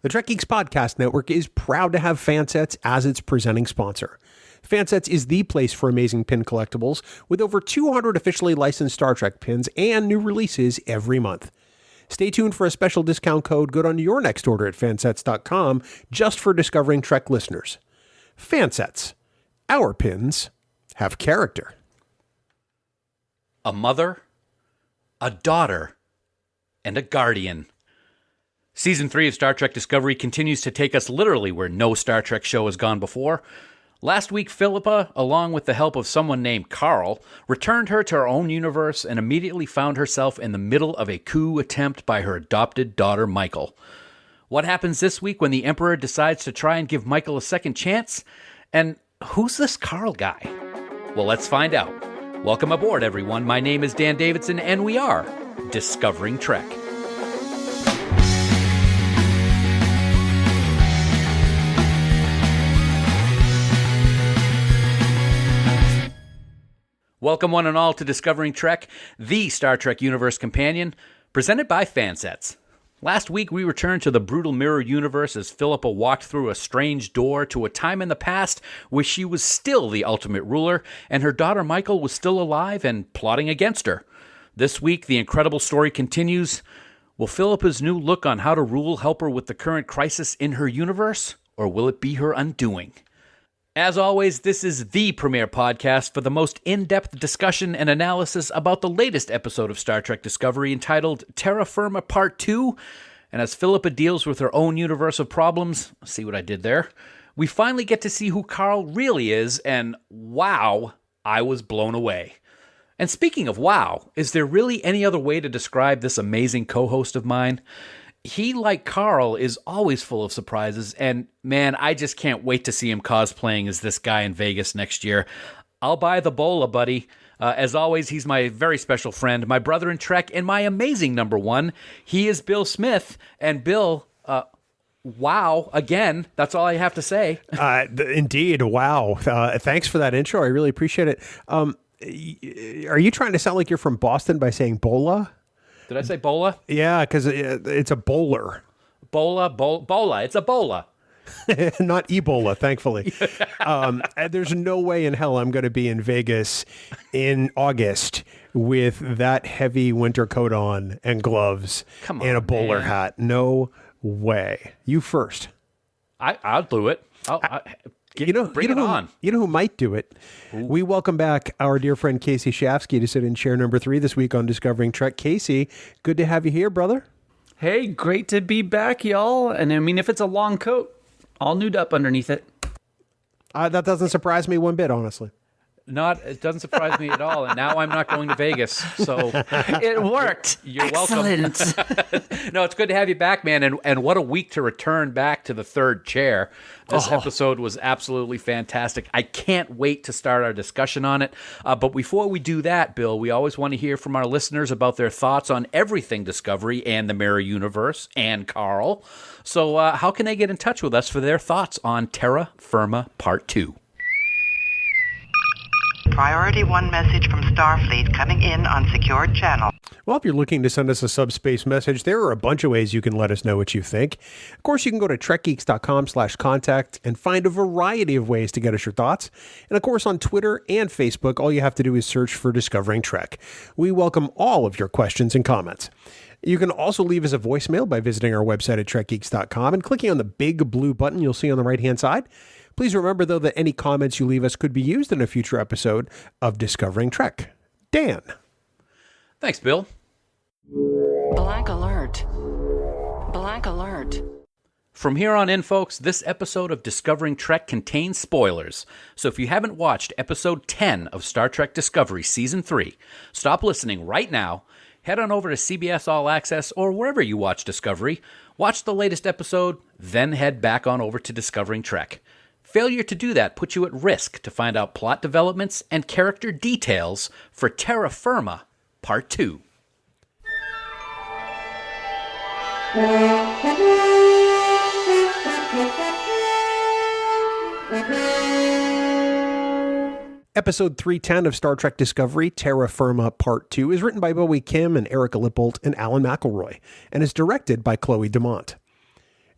The Trek Geeks Podcast Network is proud to have Fansets as its presenting sponsor. Fansets is the place for amazing pin collectibles, with over 200 officially licensed Star Trek pins and new releases every month. Stay tuned for a special discount code good on your next order at fansets.com just for Discovering Trek listeners. Fansets. Our pins have character. A mother, a daughter, and a guardian. Season 3 of Star Trek Discovery continues to take us literally where no Star Trek show has gone before. Last week, Phillipa, along with the help of someone named Carl, returned her to her own universe and immediately found herself in the middle of a coup attempt by her adopted daughter, Michael. What happens this week when the Emperor decides to try and give Michael a second chance? And who's this Carl guy? Well, let's find out. Welcome aboard, everyone. My name is Dan Davidson, and we are Discovering Trek. Welcome one and all to Discovering Trek, the Star Trek Universe companion, presented by Fansets. Last week we returned to the brutal mirror universe as Phillipa walked through a strange door to a time in the past where she was still the ultimate ruler and her daughter Michael was still alive and plotting against her. This week the incredible story continues. Will Phillipa's new look on how to rule help her with the current crisis in her universe, or will it be her undoing? As always, this is the premier podcast for the most in-depth discussion and analysis about the latest episode of Star Trek Discovery entitled Terra Firma Part 2. And as Phillipa deals with her own universe of problems, see what I did there, we finally get to see who Carl really is, and wow, I was blown away. And speaking of wow, is there really any other way to describe this amazing co-host of mine? He, like Carl, is always full of surprises, and man, I just can't wait to see him cosplaying as this guy in Vegas next year. I'll buy the bola, buddy. As always, he's my very special friend, my brother in Trek, and my amazing number one. He is Bill Smith, and Bill, wow, again, that's all I have to say. Indeed, wow. Thanks for that intro. I really appreciate it. Are you trying to sound like you're from Boston by saying bola? Did I say bola? Yeah, because it's a bowler. Bola. It's a bola. Not Ebola, thankfully. There's no way in hell I'm going to be in Vegas in August with that heavy winter coat on and gloves and a bowler hat. No way. You first. I'll do it. Bring it on. You know who might do it? Ooh. We welcome back our dear friend Kasey Shafsky to sit in chair number 3 this week on Discovering Trek. Kasey, good to have you here, brother. Hey, great to be back, y'all. And I mean, if it's a long coat, all nude up underneath it. That doesn't surprise me one bit, honestly. It doesn't surprise me at all, and now I'm not going to Vegas, so it worked. You're Excellent. Welcome. No, it's good to have you back, man, and what a week to return back to the third chair. This episode was absolutely fantastic. I can't wait to start our discussion on it, but before we do that, Bill, we always want to hear from our listeners about their thoughts on everything Discovery and the Mirror Universe and Carl. So how can they get in touch with us for their thoughts on Terra Firma Part 2? Priority 1 message from Starfleet coming in on secured channel. Well, if you're looking to send us a subspace message, there are a bunch of ways you can let us know what you think. Of course, you can go to trekgeeks.com/contact and find a variety of ways to get us your thoughts. And of course, on Twitter and Facebook, all you have to do is search for Discovering Trek. We welcome all of your questions and comments. You can also leave us a voicemail by visiting our website at trekgeeks.com and clicking on the big blue button you'll see on the right-hand side. Please remember, though, that any comments you leave us could be used in a future episode of Discovering Trek. Dan. Thanks, Bill. Black alert. Black alert. From here on in, folks, this episode of Discovering Trek contains spoilers. So if you haven't watched episode 10 of Star Trek Discovery Season 3, stop listening right now, head on over to CBS All Access or wherever you watch Discovery, watch the latest episode, then head back on over to Discovering Trek. Failure to do that puts you at risk to find out plot developments and character details for Terra Firma Part 2. Episode 310 of Star Trek Discovery, Terra Firma Part 2, is written by Bowie Kim and Erica Lippold and Alan McElroy, and is directed by Chloe Dumont.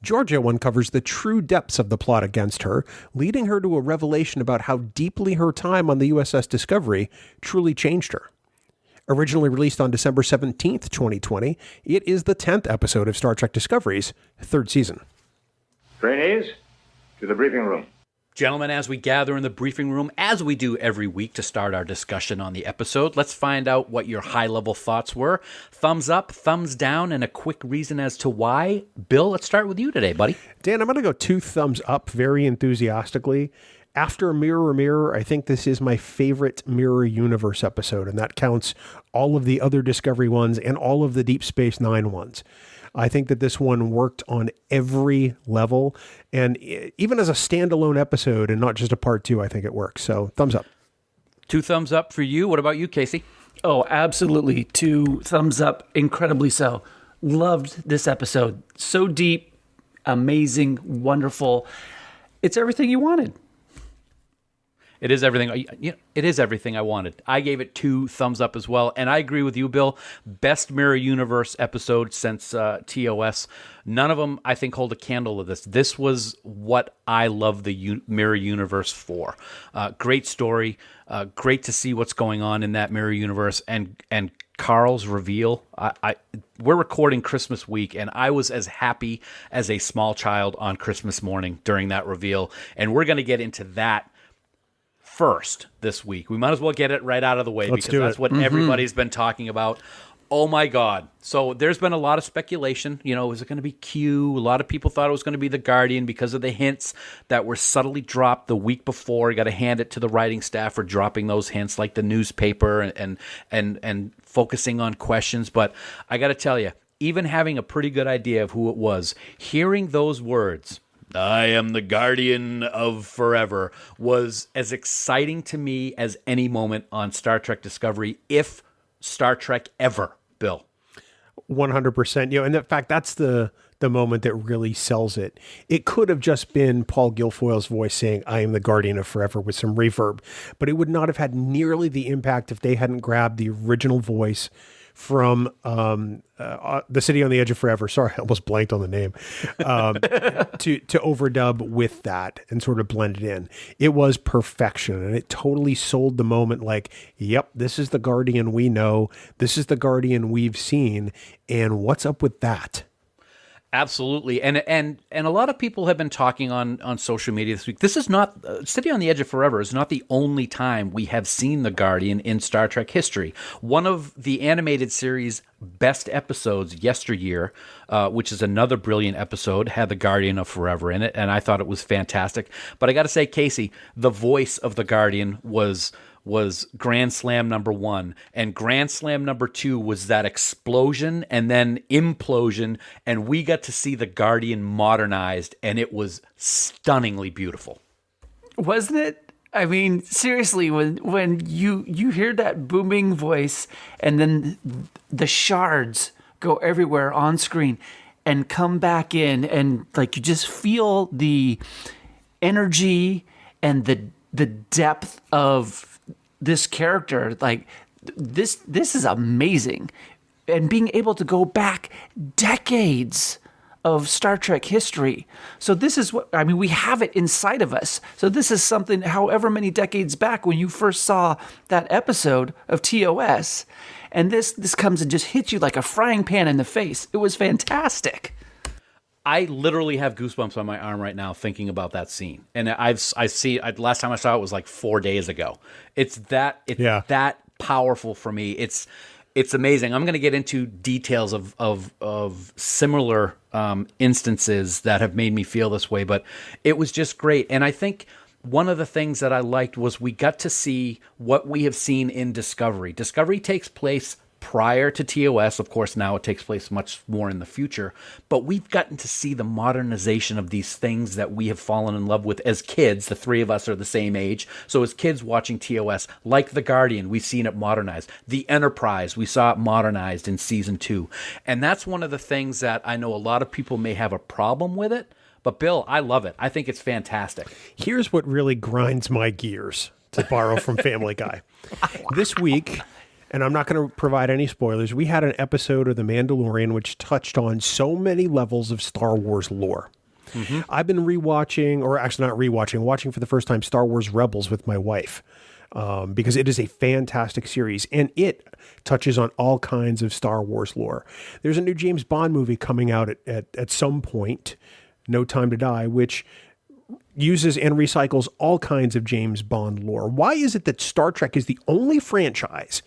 Georgiou uncovers the true depths of the plot against her, leading her to a revelation about how deeply her time on the USS Discovery truly changed her. Originally released on December 17th, 2020, it is the 10th episode of Star Trek Discovery's third season. Trainees, to the briefing room. Gentlemen, as we gather in the briefing room, as we do every week to start our discussion on the episode, let's find out what your high-level thoughts were. Thumbs up, thumbs down, and a quick reason as to why. Bill, let's start with you today, buddy. Dan, I'm going to go 2 thumbs up very enthusiastically. After Mirror Mirror, I think this is my favorite Mirror Universe episode, and that counts all of the other Discovery ones and all of the Deep Space Nine ones. I think that this one worked on every level, and even as a standalone episode and not just a part 2, I think it works. So thumbs up. 2 thumbs up for you. What about you, Kasey? Oh, absolutely. 2 thumbs up. Incredibly so. Loved this episode. So deep, amazing, wonderful. It's everything you wanted. It is everything. It is everything I wanted. I gave it 2 thumbs up as well, and I agree with you, Bill. Best Mirror Universe episode since TOS. None of them, I think, hold a candle to this. This was what I love the Mirror Universe for. Great story. Great to see what's going on in that Mirror Universe, and Carl's reveal. We're recording Christmas week, and I was as happy as a small child on Christmas morning during that reveal, and we're going to get into that first this week. We might as well get it right out of the way because that's what everybody's been talking about. Oh my God. So there's been a lot of speculation. Is it going to be Q? A lot of people thought it was going to be the Guardian because of the hints that were subtly dropped the week before. You got to hand it to the writing staff for dropping those hints, like the newspaper and focusing on questions. But I got to tell you, even having a pretty good idea of who it was, hearing those words, I am the Guardian of Forever, was as exciting to me as any moment on Star Trek Discovery, if Star Trek ever, Bill. 100%. And in fact, that's the moment that really sells it. It could have just been Paul Guilfoyle's voice saying, I am the Guardian of Forever, with some reverb, but it would not have had nearly the impact if they hadn't grabbed the original voice from The City on the Edge of Forever. Sorry, I almost blanked on the name. To overdub with that and sort of blend it in. It was perfection, and it totally sold the moment like, yep, this is the Guardian we know. This is the Guardian we've seen. And what's up with that? Absolutely. And a lot of people have been talking on social media this week. This is not, City on the Edge of Forever is not the only time we have seen the Guardian in Star Trek history. One of the animated series' best episodes yesteryear, which is another brilliant episode, had the Guardian of Forever in it, and I thought it was fantastic. But I got to say, Kasey, the voice of the Guardian was Grand Slam number 1, and Grand Slam number 2 was that explosion and then implosion, and we got to see the Guardian modernized, and it was stunningly beautiful. Wasn't it? I mean, seriously, when you hear that booming voice and then the shards go everywhere on screen and come back in, and like you just feel the energy and the depth of this character, like this is amazing. And being able to go back decades of Star Trek history. So this is what, I mean, we have it inside of us. So this is something, however many decades back when you first saw that episode of TOS, and this comes and just hits you like a frying pan in the face. It was fantastic. I literally have goosebumps on my arm right now thinking about that scene. And last time I saw it was like 4 days ago. It's that powerful for me. It's amazing. I'm going to get into details of similar instances that have made me feel this way, but it was just great. And I think one of the things that I liked was we got to see what we have seen in Discovery. Discovery takes place prior to TOS. Of course, now it takes place much more in the future, but we've gotten to see the modernization of these things that we have fallen in love with as kids. The 3 of us are the same age. So as kids watching TOS, like the Guardian, we've seen it modernized. The Enterprise, we saw it modernized in season 2. And that's one of the things that I know a lot of people may have a problem with it, but Bill, I love it. I think it's fantastic. Here's what really grinds my gears, to borrow from Family Guy. This week, and I'm not going to provide any spoilers, we had an episode of The Mandalorian which touched on so many levels of Star Wars lore. I've been watching for the first time Star Wars Rebels with my wife. Because it is a fantastic series and it touches on all kinds of Star Wars lore. There's a new James Bond movie coming out at some point, No Time to Die, which uses and recycles all kinds of James Bond lore. Why is it that Star Trek is the only franchise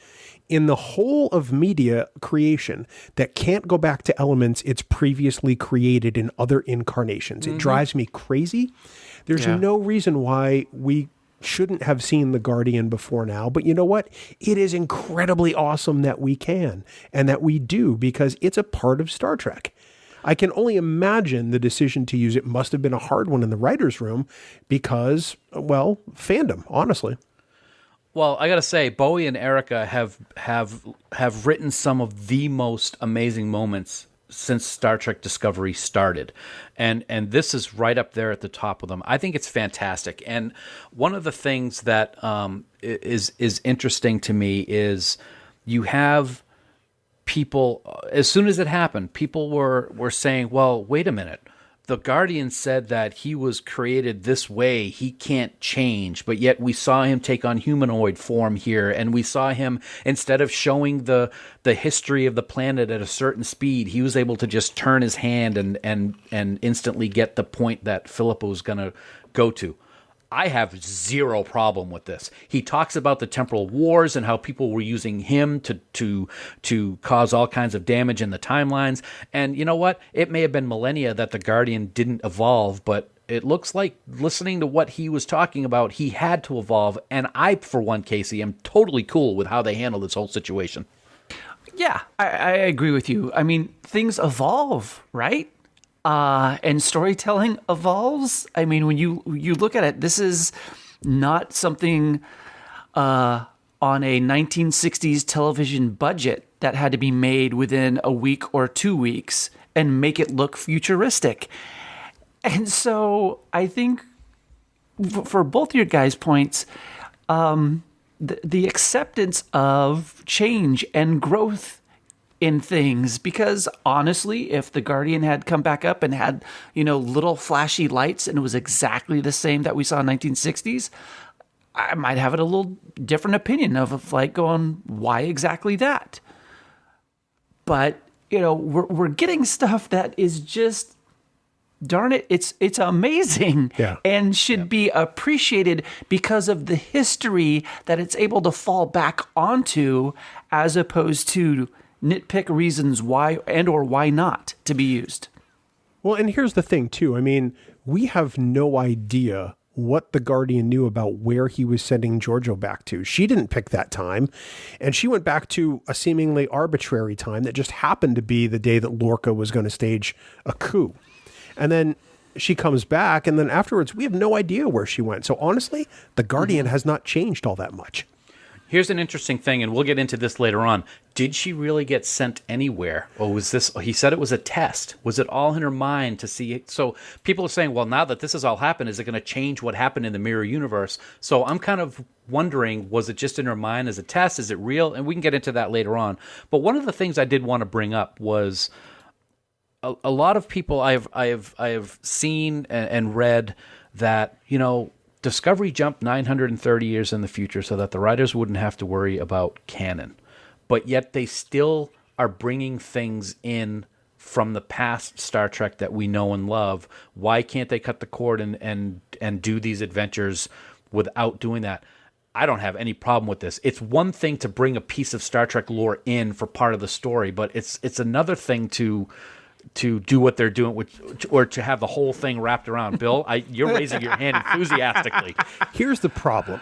in the whole of media creation that can't go back to elements it's previously created in other incarnations? It drives me crazy. There's no reason why we shouldn't have seen The Guardian before now, but you know what? It is incredibly awesome that we can and that we do because it's a part of Star Trek. I can only imagine the decision to use it must have been a hard one in the writer's room because, well, fandom, honestly. Well, I got to say, Bowie and Erica have written some of the most amazing moments since Star Trek Discovery started. And this is right up there at the top of them. I think it's fantastic. And one of the things that is interesting to me is you have people, as soon as it happened, people were saying, well, wait a minute. The Guardian said that he was created this way, he can't change, but yet we saw him take on humanoid form here, and we saw him, instead of showing the history of the planet at a certain speed, he was able to just turn his hand and instantly get the point that Phillipa was going to go to. I have zero problem with this. He talks about the temporal wars and how people were using him to cause all kinds of damage in the timelines. And you know what? It may have been millennia that the Guardian didn't evolve, but it looks like, listening to what he was talking about, he had to evolve. And I, for one, Kasey, am totally cool with how they handle this whole situation. Yeah, I agree with you. I mean, things evolve, right? And storytelling evolves. I mean, when you look at it, this is not something on a 1960s television budget that had to be made within a week or 2 weeks and make it look futuristic. And so I think for both your guys' points, the acceptance of change and growth in things, because honestly, if the Guardian had come back up and had, little flashy lights and it was exactly the same that we saw in 1960s, I might have a little different opinion of like going, why exactly that? But, we're getting stuff that is just, darn it, it's amazing and should be appreciated because of the history that it's able to fall back onto, as opposed to nitpick reasons why and or why not to be used. Well, and here's the thing too. I mean, we have no idea what the Guardian knew about where he was sending Georgiou back to. She didn't pick that time, and she went back to a seemingly arbitrary time that just happened to be the day that Lorca was going to stage a coup. And then she comes back, and then afterwards, we have no idea where she went. So honestly, the Guardian has not changed all that much. Here's an interesting thing, and we'll get into this later on. Did she really get sent anywhere? Or was this, he said it was a test. Was it all in her mind to see it? So people are saying, well, now that this has all happened, is it going to change what happened in the mirror universe? So I'm kind of wondering, was it just in her mind as a test? Is it real? And we can get into that later on. But one of the things I did want to bring up was a lot of people I have seen and read that, Discovery jumped 930 years in the future so that the writers wouldn't have to worry about canon. But yet they still are bringing things in from the past Star Trek that we know and love. Why can't they cut the cord and do these adventures without doing that? I don't have any problem with this. It's one thing to bring a piece of Star Trek lore in for part of the story, but it's another thing to do what they're doing, or to have the whole thing wrapped around. Bill, you're raising your hand enthusiastically. Here's the problem,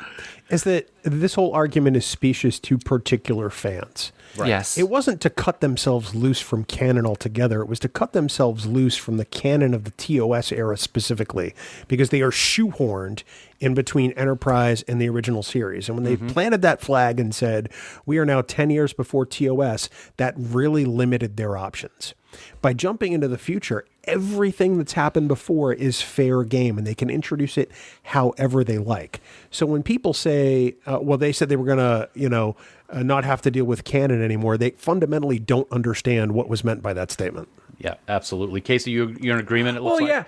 is that this whole argument is specious to particular fans. Right. Yes. It wasn't to cut themselves loose from canon altogether. It was to cut themselves loose from the canon of the TOS era specifically, because they are shoehorned in between Enterprise and the original series. And when they planted that flag and said, we are now 10 years before TOS, that really limited their options. By jumping into the future, everything that's happened before is fair game, and they can introduce it however they like. So when people say, they said they were going to, not have to deal with canon anymore, they fundamentally don't understand what was meant by that statement. Yeah, absolutely. Kasey, you're in agreement, it looks like? Yeah.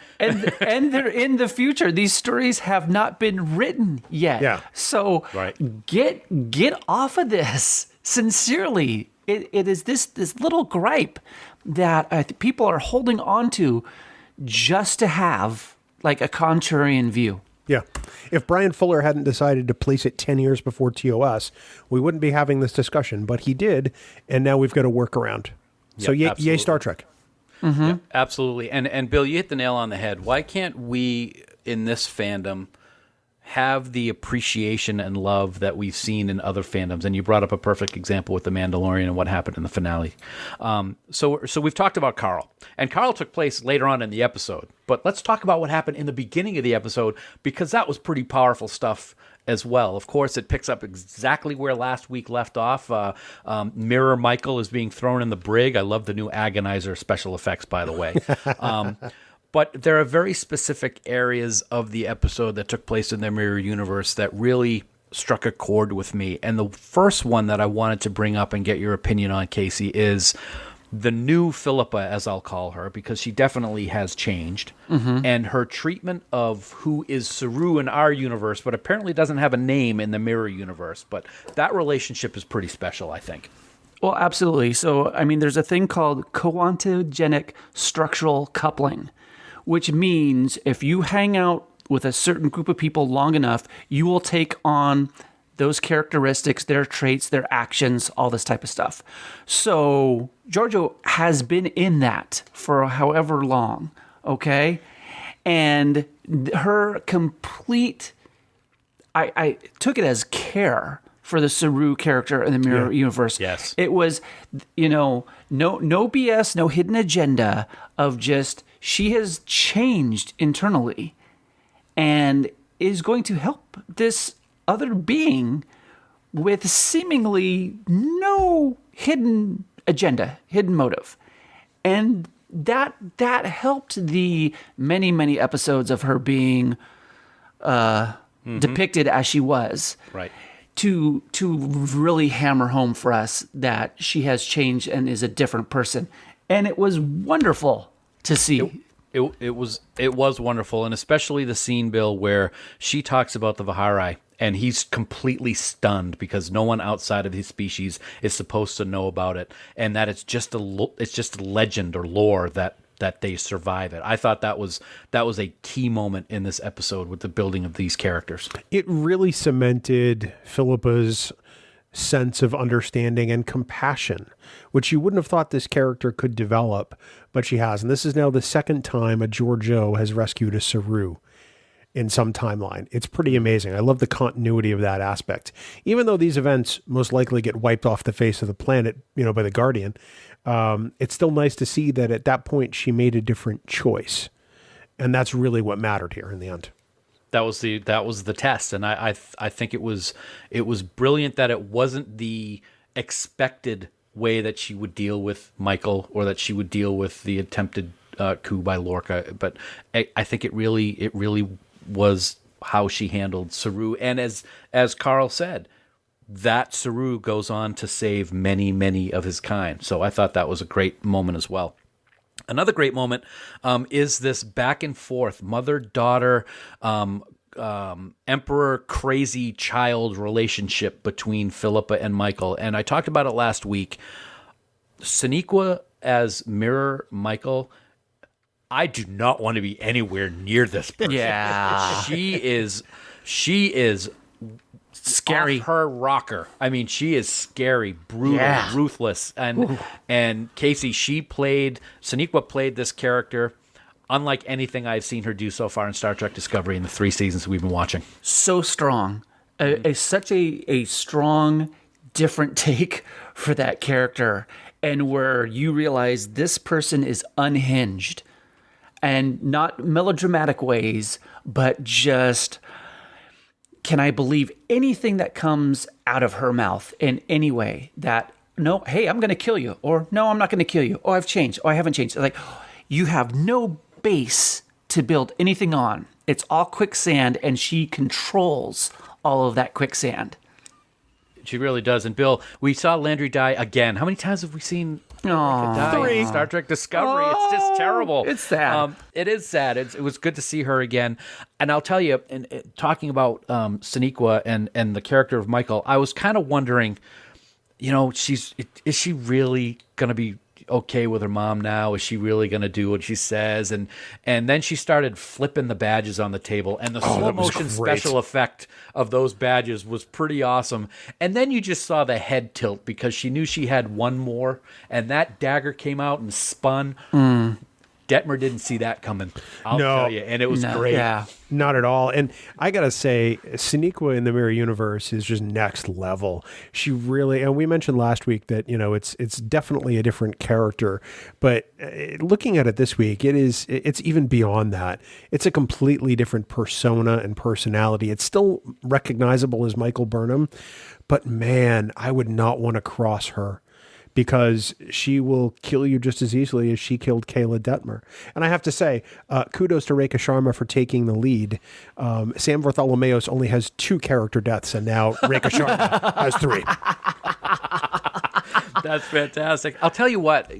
And they're in the future. These stories have not been written yet. Yeah. So get off of this. Sincerely. It is this little gripe that people are holding on to just to have like a contrarian view. Yeah. If Brian Fuller hadn't decided to place it 10 years before TOS, we wouldn't be having this discussion, but he did, and now we've got to work around. So yay Star Trek. Mm-hmm. Yeah, absolutely. And Bill, you hit the nail on the head. Why can't we in this fandom have the appreciation and love that we've seen in other fandoms? And you brought up a perfect example with The Mandalorian and what happened in the finale. So we've talked about Carl, and Carl took place later on in the episode. But let's talk about what happened in the beginning of the episode, because that was pretty powerful stuff as well. Of course, it picks up exactly where last week left off. Mirror Michael is being thrown in the brig. I love the new Agonizer special effects, by the way. But there are very specific areas of the episode that took place in their mirror universe that really struck a chord with me. And the first one that I wanted to bring up and get your opinion on, Kasey, is the new Phillipa, as I'll call her, because she definitely has changed. Mm-hmm. And her treatment of who is Saru in our universe, but apparently doesn't have a name in the mirror universe. But that relationship is pretty special, I think. Well, absolutely. So, I mean, there's a thing called coantogenic structural coupling, which means if you hang out with a certain group of people long enough, you will take on those characteristics, their traits, their actions, all this type of stuff. So Georgiou has been in that for however long, okay? And her complete, I took it as care for the Saru character in the mirror universe. Yes. It was, no BS, no hidden agenda of just, she has changed internally and is going to help this other being with seemingly no hidden agenda, hidden motive. And that helped the many, many episodes of her being depicted as she was. Right. To really hammer home for us that she has changed and is a different person. And it was wonderful to see. It was wonderful, and especially the scene, Bill, where she talks about the Vihari, and he's completely stunned because no one outside of his species is supposed to know about it, and that it's just a legend or lore that they survive it. I thought that was a key moment in this episode with the building of these characters. It really cemented Philippa's sense of understanding and compassion, which you wouldn't have thought this character could develop, but she has. And this is now the second time a Georgiou has rescued a Saru in some timeline. It's pretty amazing. I love the continuity of that aspect. Even though these events most likely get wiped off the face of the planet, by the Guardian, it's still nice to see that at that point she made a different choice. And that's really what mattered here in the end. That was the test, and I think it was brilliant that it wasn't the expected way that she would deal with Michael or that she would deal with the attempted coup by Lorca, but I think it really was how she handled Saru, and as Carl said, that Saru goes on to save many, many of his kind. So I thought that was a great moment as well. Another great moment is this back and forth mother-daughter, emperor crazy child relationship between Phillipa and Michael. And I talked about it last week. Sonequa as Mirror Michael, I do not want to be anywhere near this person. Yeah. She is scary. Off her rocker. I mean, she is scary, brutal, ruthless. And Kasey, Sonequa played this character unlike anything I've seen her do so far in Star Trek Discovery in the 3 seasons we've been watching. So strong. Such a strong, different take for that character. And where you realize this person is unhinged. And not melodramatic ways, but just, can I believe anything that comes out of her mouth in any way that, no, hey, I'm going to kill you, or no, I'm not going to kill you, oh, I've changed, oh, I haven't changed. Like, you have no base to build anything on. It's all quicksand, and she controls all of that quicksand. She really does. And Bill, we saw Landry die again. How many times have we seen Lorca die in Star Trek Discovery? It's just terrible. It's sad. It is sad. It was good to see her again. And I'll tell you, talking about Sonequa and the character of Michael, I was kind of wondering, is she really going to be okay with her mom now? Is she really going to do what she says? And then she started flipping the badges on the table, and the slow motion special effect of those badges was pretty awesome. And then you just saw the head tilt because she knew she had one more, and that dagger came out and spun. Detmer didn't see that coming. I'll tell you, and it was great. Yeah. Not at all. And I got to say, Sonequa in the Mirror Universe is just next level. She really, and we mentioned last week that, it's definitely a different character, but looking at it this week, it's even beyond that. It's a completely different persona and personality. It's still recognizable as Michael Burnham, but man, I would not want to cross her, because she will kill you just as easily as she killed Kayla Detmer. And I have to say, kudos to Rekha Sharma for taking the lead. Sam Bartholomeos only has 2 character deaths, and now Rekha Sharma has 3. That's fantastic. I'll tell you what,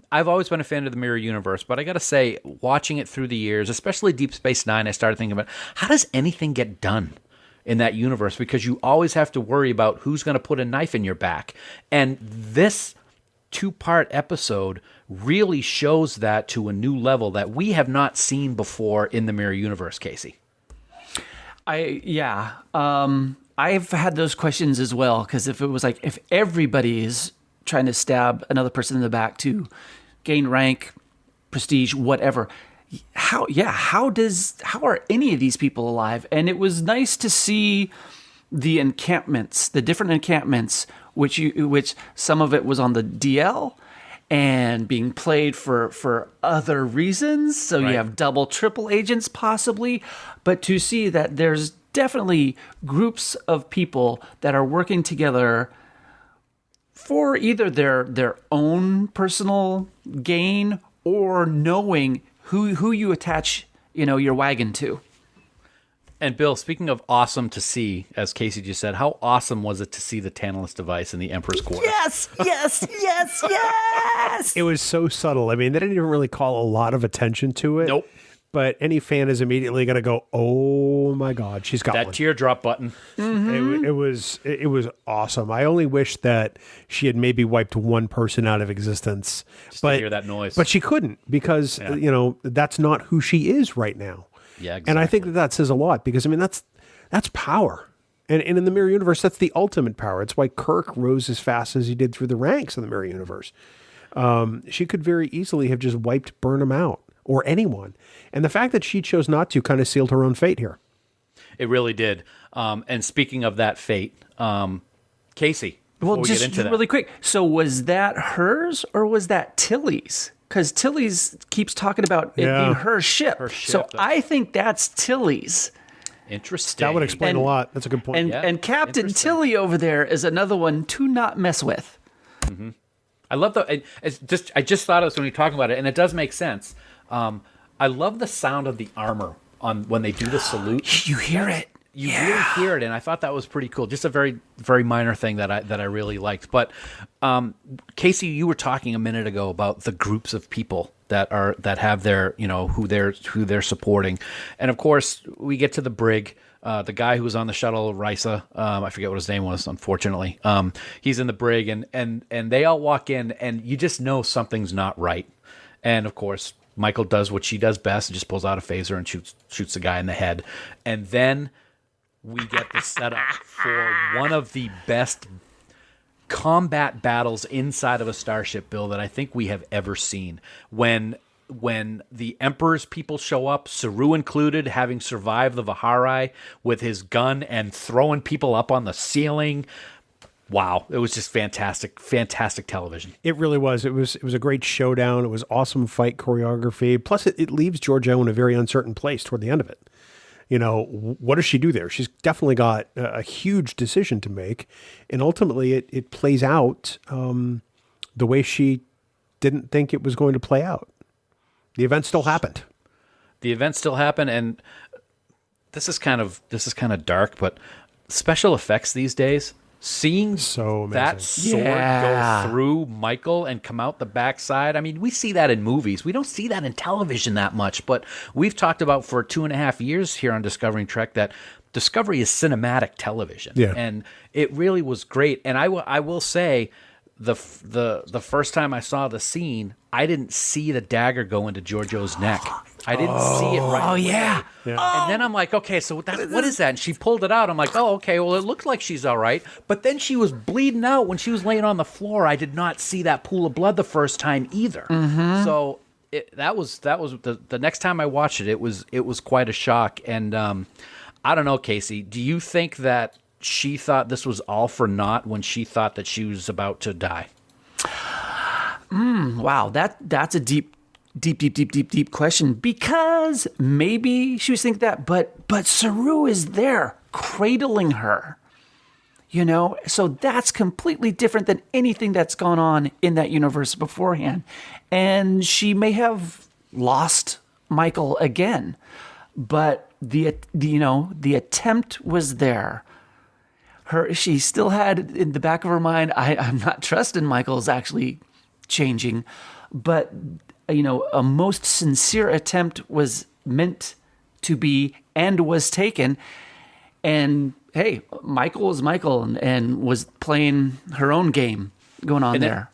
I've always been a fan of the Mirror Universe, but I got to say, watching it through the years, especially Deep Space Nine, I started thinking about, how does anything get done in that universe? Because you always have to worry about who's going to put a knife in your back. And this 2-part episode really shows that to a new level that we have not seen before in the Mirror Universe, Kasey. I've had those questions as well, because if it was like, if everybody is trying to stab another person in the back to gain rank, prestige, whatever, how are any of these people alive? And it was nice to see the encampments, the different encampments, which some of it was on the DL and being played for other reasons. So you have double, triple agents possibly, but to see that there's definitely groups of people that are working together for either their own personal gain or knowing who you attach, your wagon to. And Bill, speaking of awesome to see, as Kasey just said, how awesome was it to see the Tantalus device in the Emperor's Quarter? Yes. It was so subtle. I mean, they didn't even really call a lot of attention to it. Nope. But any fan is immediately going to go, "Oh my God, she's got that one." teardrop button. Mm-hmm. It was awesome. I only wish that she had maybe wiped one person out of existence, Just to hear that noise. But she couldn't, because that's not who she is right now. Yeah, exactly. And I think that says a lot, because that's power. And in the Mirror Universe, that's the ultimate power. It's why Kirk rose as fast as he did through the ranks in the Mirror Universe. She could very easily have just wiped Burnham out, or anyone. And the fact that she chose not to kind of sealed her own fate here. It really did. And speaking of that fate, Kasey, before we get into that. Really quick. So was that hers or was that Tilly's? Because Tilly's keeps talking about it being her ship. So I think that's Tilly's. Interesting. That would explain a lot. That's a good point. And Captain Tilly over there is another one to not mess with. Mm-hmm. I love I just thought of this when we were talking about it, and it does make sense. I love the sound of the armor on when they do the salute. You hear it. You really hear it, and I thought that was pretty cool. Just a very, very minor thing that I really liked. But Kasey, you were talking a minute ago about the groups of people that have their, who they're supporting, and of course we get to the brig. The guy who was on the shuttle, Risa, I forget what his name was, unfortunately. He's in the brig, and they all walk in, and you just know something's not right. And of course, Michael does what she does best, and just pulls out a phaser and shoots the guy in the head. And then we get the setup for one of the best combat battles inside of a starship, Bill, that I think we have ever seen. When the Emperor's people show up, Saru included, having survived the Vihari with his gun and throwing people up on the ceiling. Wow, it was just fantastic television. It really was. It was a great showdown. It was awesome fight choreography. Plus, it leaves Georgiou in a very uncertain place toward the end of it. What does she do there? She's definitely got a huge decision to make. And ultimately, it plays out the way she didn't think it was going to play out. The event still happened. The event still happened, and this is kind of dark, but special effects these days, seeing So amazing. that sword go through Michael and come out the backside. I mean, we see that in movies. We don't see that in television that much, but we've talked about for 2.5 years here on Discovering Trek that Discovery is cinematic television. Yeah. And it really was great. And I will say, the first time I saw the scene, I didn't see the dagger go into Georgiou's neck. I didn't see it right away. Yeah. And then I'm like, okay, so what is that? And she pulled it out. I'm like, oh, okay, well, it looked like she's all right. But then she was bleeding out when she was laying on the floor. I did not see that pool of blood the first time either. So that was the next time I watched it. It was quite a shock. And I don't know, Kasey, do you think that she thought this was all for naught when she thought that she was about to die? Wow, that's a deep question, because maybe she was thinking that, but Saru is there cradling her, so that's completely different than anything that's gone on in that universe beforehand. And she may have lost Michael again, but the attempt was there. She still had in the back of her mind, I'm not trusting Michael's actually changing, but a most sincere attempt was meant to be and was taken. And hey, Michael was Michael and was playing her own game going on there.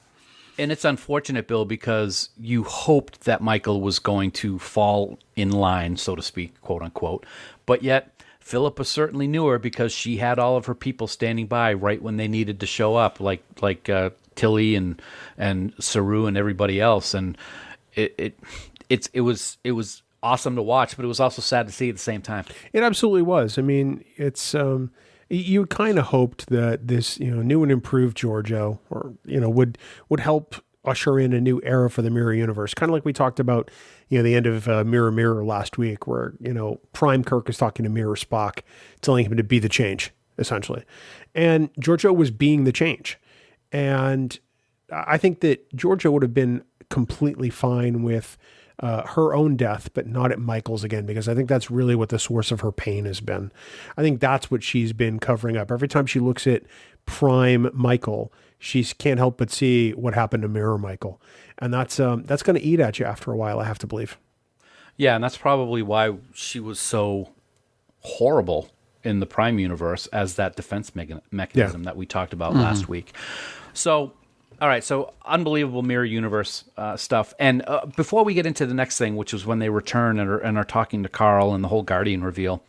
And it's unfortunate, Bill, because you hoped that Michael was going to fall in line, so to speak, quote unquote. But yet Phillipa certainly knew her, because she had all of her people standing by right when they needed to show up, like Tilly and Saru and everybody else. And it was awesome to watch, but it was also sad to see at the same time. It absolutely was. I mean, it's you kind of hoped that this new and improved Georgiou, or would help usher in a new era for the Mirror Universe, kind of like we talked about the end of Mirror Mirror last week, where Prime Kirk is talking to Mirror Spock, telling him to be the change, essentially, and Georgiou was being the change. And I think that Georgiou would have been completely fine with her own death, but not at Michael's again, because I think that's really what the source of her pain has been. I think that's what she's been covering up. Every time she looks at Prime Michael, she can't help but see what happened to Mirror Michael. And that's going to eat at you after a while, I have to believe. Yeah, and that's probably why she was so horrible in the Prime universe as that defense mechanism that we talked about last week. So, all right, so unbelievable Mirror Universe stuff. And before we get into the next thing, which is when they return and are talking to Carl and the whole Guardian reveal,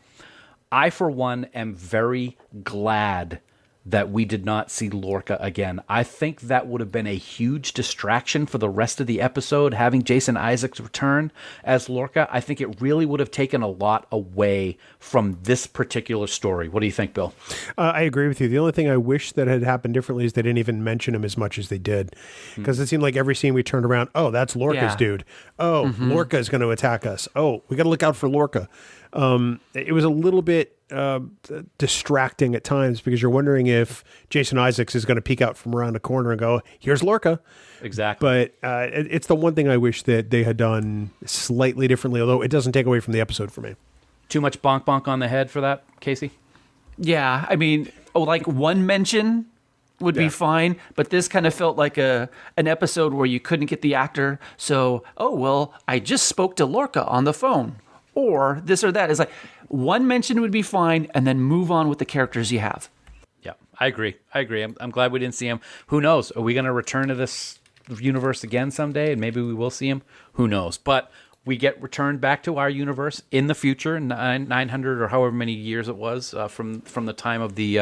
I, for one, am very glad that we did not see Lorca again. I think that would have been a huge distraction for the rest of the episode, having Jason Isaacs return as Lorca. I think it really would have taken a lot away from this particular story. What do you think, Bill? I agree with you. The only thing I wish that had happened differently is they didn't even mention him as much as they did, because it seemed like every scene we turned around, oh, that's Lorca's dude. Oh, Lorca is going to attack us. Oh, we got to look out for Lorca. It was a little bit distracting at times, because you're wondering if Jason Isaacs is going to peek out from around a corner and go, here's Lorca. Exactly. But it's the one thing I wish that they had done slightly differently, although it doesn't take away from the episode for me. Too much bonk bonk on the head for that, Kasey? Yeah, I mean, like one mention would be fine, but this kind of felt like an episode where you couldn't get the actor, so, oh, well, I just spoke to Lorca on the phone, or this or that. It's like one mention would be fine, and then move on with the characters you have. Yeah, I agree. I'm glad we didn't see him. Who knows? Are we going to return to this universe again someday, and maybe we will see him? Who knows? But we get returned back to our universe in the future, 900 or however many years it was from the time of the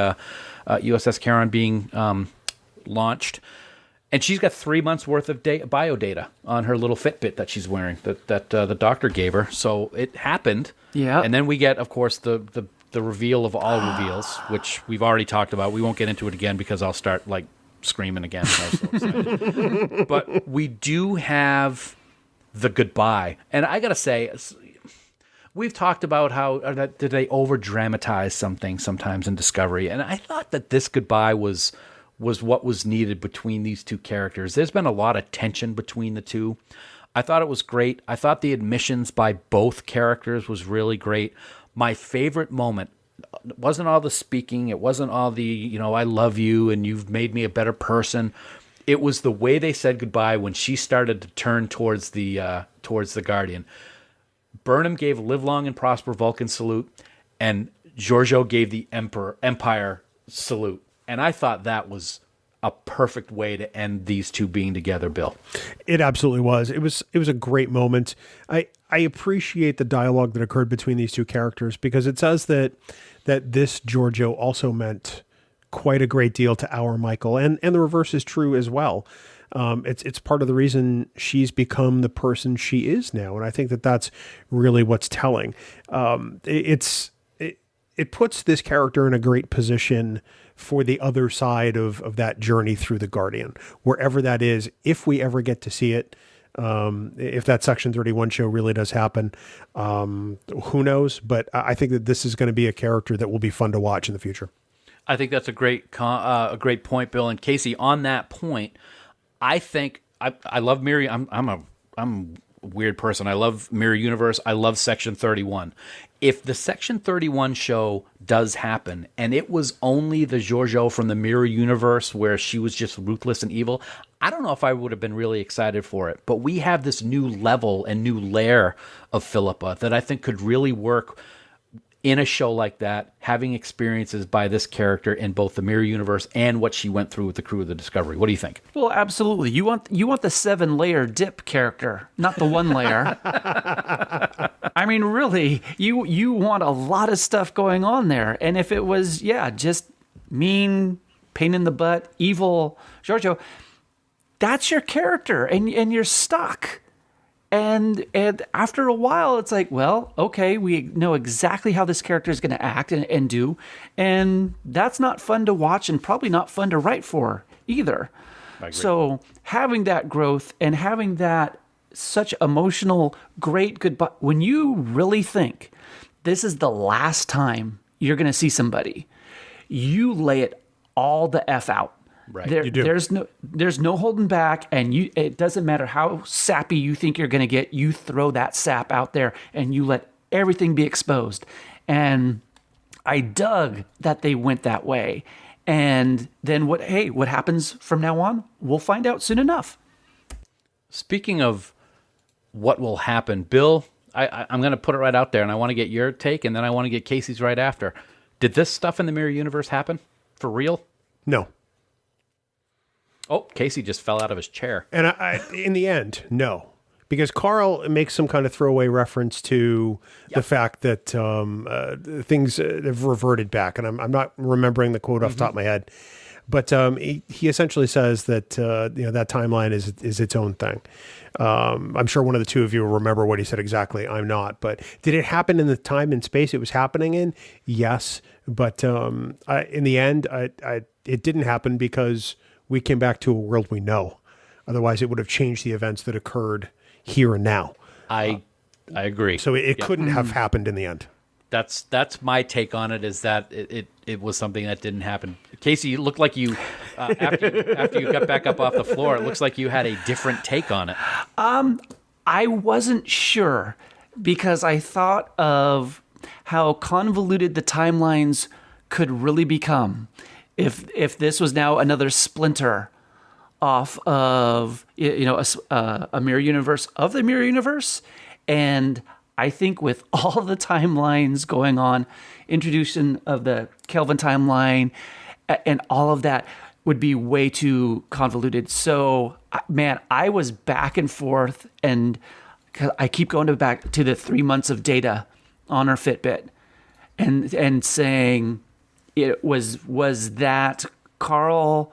USS Charon being launched. And she's got 3 months worth of bio data on her little Fitbit that she's wearing that the doctor gave her. So it happened. Yeah. And then we get, of course, the reveal of all reveals, which we've already talked about. We won't get into it again because I'll start screaming again. I'm so excited. But we do have the goodbye. And I got to say, we've talked about how did they over dramatize something sometimes in Discovery. And I thought that this goodbye was what was needed between these two characters. There's been a lot of tension between the two. I thought it was great. I thought the admissions by both characters was really great. My favorite moment wasn't all the speaking. It wasn't all the, I love you and you've made me a better person. It was the way they said goodbye when she started to turn towards the Guardian. Burnham gave live long and prosper Vulcan salute, and Georgiou gave the Empire salute. And I thought that was a perfect way to end these two being together, Bill. It absolutely was. It was a great moment. I appreciate the dialogue that occurred between these two characters, because it says that this Georgiou also meant quite a great deal to our Michael, and the reverse is true as well. It's part of the reason she's become the person she is now, and I think that's really what's telling. It puts this character in a great position for the other side of that journey through the Guardian, wherever that is, if we ever get to see it. If that Section 31 show really does happen, who knows? But I think that this is going to be a character that will be fun to watch in the future. I think that's a great point, Bill. And Kasey, on that point, I think I love Mirror. I'm a weird person. I love Mirror Universe. I love Section 31. If the Section 31 show does happen, and it was only the Georgiou from the Mirror Universe where she was just ruthless and evil, I don't know if I would have been really excited for it. But we have this new level and new layer of Phillipa that I think could really work in a show like that, having experiences by this character in both the Mirror Universe and what she went through with the crew of the Discovery. What do you think? Well, absolutely. You want the 7-layer dip character, not the 1 layer. I mean, really, you want a lot of stuff going on there. And if it was, just mean, pain in the butt, evil Georgiou, that's your character, and you're stuck. And after a while, it's like, well, okay, we know exactly how this character is going to act and do, and that's not fun to watch and probably not fun to write for either. I agree. So having that growth and having that such emotional, great goodbye, when you really think this is the last time you're going to see somebody, you lay it all the F out. Right. You do. There's no holding back, and it doesn't matter how sappy you think you're going to get. You throw that sap out there, and you let everything be exposed. And I dug that they went that way. And then what happens from now on? We'll find out soon enough. Speaking of what will happen, Bill, I'm going to put it right out there, and I want to get your take, and then I want to get Kasey's right after. Did this stuff in the Mirror Universe happen for real? No. Oh, Kasey just fell out of his chair. And I in the end, no. Because Carl makes some kind of throwaway reference to the fact that things have reverted back. And I'm not remembering the quote off the top of my head. But he essentially says that that timeline is its own thing. I'm sure one of the two of you will remember what he said exactly. I'm not. But did it happen in the time and space it was happening in? Yes. But in the end, it didn't happen because we came back to a world we know. Otherwise, it would have changed the events that occurred here and now. I agree. So it couldn't have happened in the end. That's my take on it, is that it was something that didn't happen. Kasey, you looked like you, after you got back up off the floor, it looks like you had a different take on it. I wasn't sure, because I thought of how convoluted the timelines could really become if this was now another splinter off of a mirror universe of the mirror universe. And I think with all the timelines going on, introduction of the Kelvin timeline and all of that would be way too convoluted. So, man, I was back and forth, and I keep going back to the 3 months of data on her Fitbit and saying, it was that Carl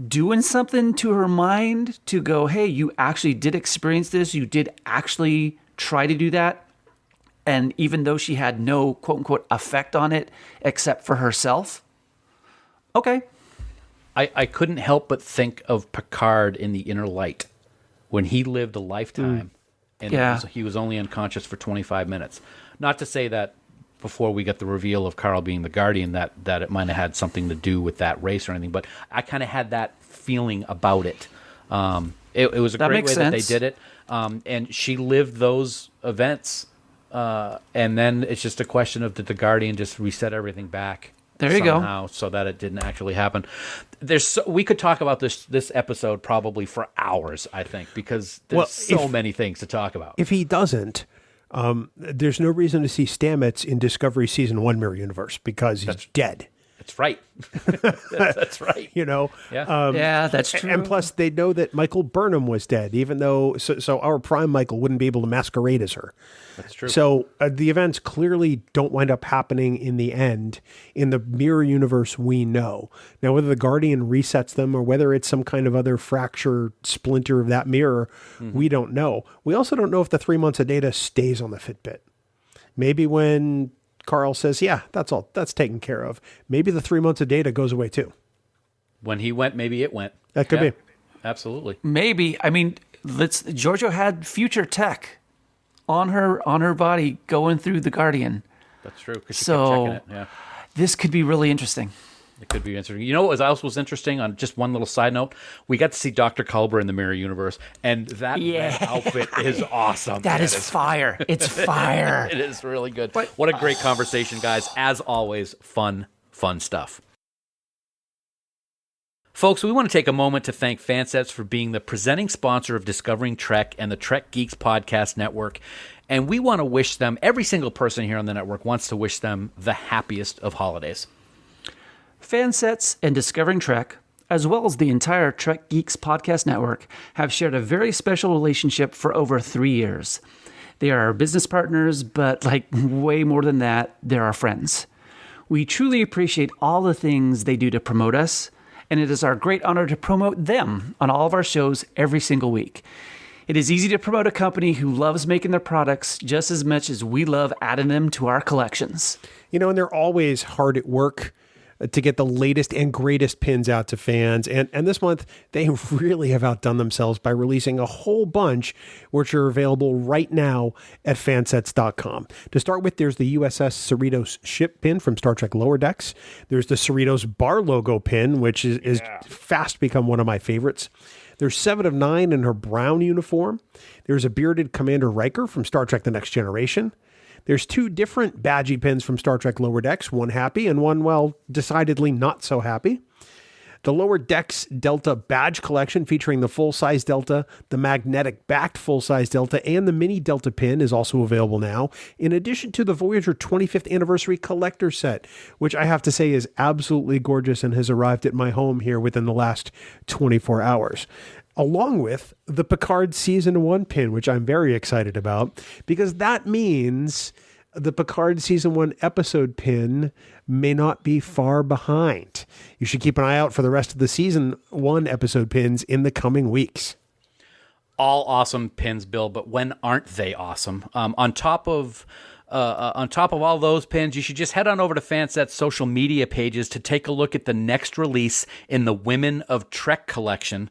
doing something to her mind to go, hey, you actually did experience this. You did actually try to do that. And even though she had no quote unquote effect on it except for herself. Okay. I couldn't help but think of Picard in The Inner Light when he lived a lifetime and he was only unconscious for 25 minutes. Not to say that before we got the reveal of Carl being the Guardian that it might have had something to do with that race or anything, but I kind of had that feeling about it. It was a That great makes way that they sense. did it. And she lived those events. And then it's just a question of did the Guardian just reset everything back? There you go. Somehow, so that it didn't actually happen. We could talk about this episode probably for hours, I think, because there's so many things to talk about. If he doesn't, there's no reason to see Stamets in Discovery Season 1 Mirror Universe because he's dead. That's right. That's right. You know? Yeah. Yeah, that's true. And plus, they know that Michael Burnham was dead, even though, so our prime Michael wouldn't be able to masquerade as her. That's true. So the events clearly don't wind up happening in the end in the mirror universe we know. Now, whether the Guardian resets them or whether it's some kind of other fracture splinter of that mirror, we don't know. We also don't know if the 3 months of data stays on the Fitbit. Maybe when Carl says, yeah, that's all, that's taken care of, maybe the 3 months of data goes away too. When he went, maybe it went. That could be. Absolutely. Maybe. I mean, Georgiou had future tech on her body going through the Guardian. That's true. 'Cause she So kept checking it. Yeah. this could be really interesting. It could be interesting. You know what else was interesting? On just one little side note, we got to see Dr. Culber in the Mirror Universe, and that red outfit is awesome. That is fire. It's fire. It is really good. What a great conversation, guys. As always, fun stuff. Folks, we want to take a moment to thank Fansets for being the presenting sponsor of Discovering Trek and the Trek Geeks Podcast Network. And we want to wish them, every single person here on the network wants to wish them the happiest of holidays. Fansets and Discovering Trek, as well as the entire Trek Geeks Podcast Network, have shared a very special relationship for over 3 years. They are our business partners, but like way more than that, they're our friends. We truly appreciate all the things they do to promote us, and it is our great honor to promote them on all of our shows every single week. It is easy to promote a company who loves making their products just as much as we love adding them to our collections. You know, and they're always hard at work to get the latest and greatest pins out to fans. And this month, they really have outdone themselves by releasing a whole bunch, which are available right now at fansets.com. To start with, there's the USS Cerritos Ship Pin from Star Trek Lower Decks. There's the Cerritos Bar logo pin, which is fast become one of my favorites. There's 7 of 9 in her brown uniform. There's a bearded Commander Riker from Star Trek The Next Generation. There's 2 different badgie pins from Star Trek Lower Decks, one happy and one, well, decidedly not so happy. The Lower Decks Delta badge collection featuring the full-size Delta, the magnetic-backed full-size Delta, and the mini Delta pin is also available now, in addition to the Voyager 25th Anniversary Collector Set, which I have to say is absolutely gorgeous and has arrived at my home here within the last 24 hours. Along with the Picard Season 1 pin, which I'm very excited about, because that means the Picard Season 1 episode pin may not be far behind. You should keep an eye out for the rest of the Season 1 episode pins in the coming weeks. All awesome pins, Bill, but when aren't they awesome? On top of all those pins, you should just head on over to Fanset's social media pages to take a look at the next release in the Women of Trek collection.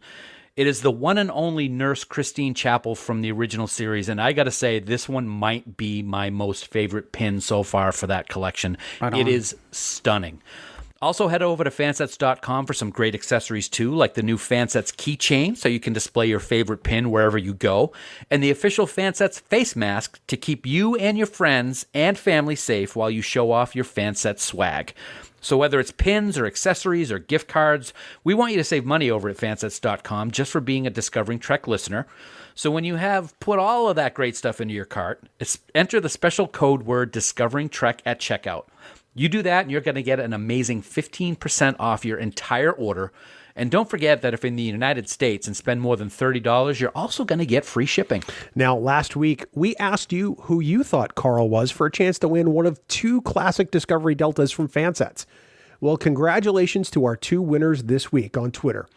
It is the one and only Nurse Christine Chapel from the original series, and I got to say, this one might be my most favorite pin so far for that collection. It is stunning. Also, head over to fansets.com for some great accessories too, like the new Fansets keychain, so you can display your favorite pin wherever you go, and the official Fansets face mask to keep you and your friends and family safe while you show off your Fansets swag. So whether it's pins or accessories or gift cards, we want you to save money over at fansets.com just for being a Discovering Trek listener. So when you have put all of that great stuff into your cart, enter the special code word Discovering Trek at checkout. You do that and you're going to get an amazing 15% off your entire order. And don't forget that if in the United States and spend more than $30, you're also going to get free shipping. Now, last week, we asked you who you thought Carl was for a chance to win one of 2 classic Discovery Deltas from Fansets. Well, congratulations to our 2 winners this week on Twitter.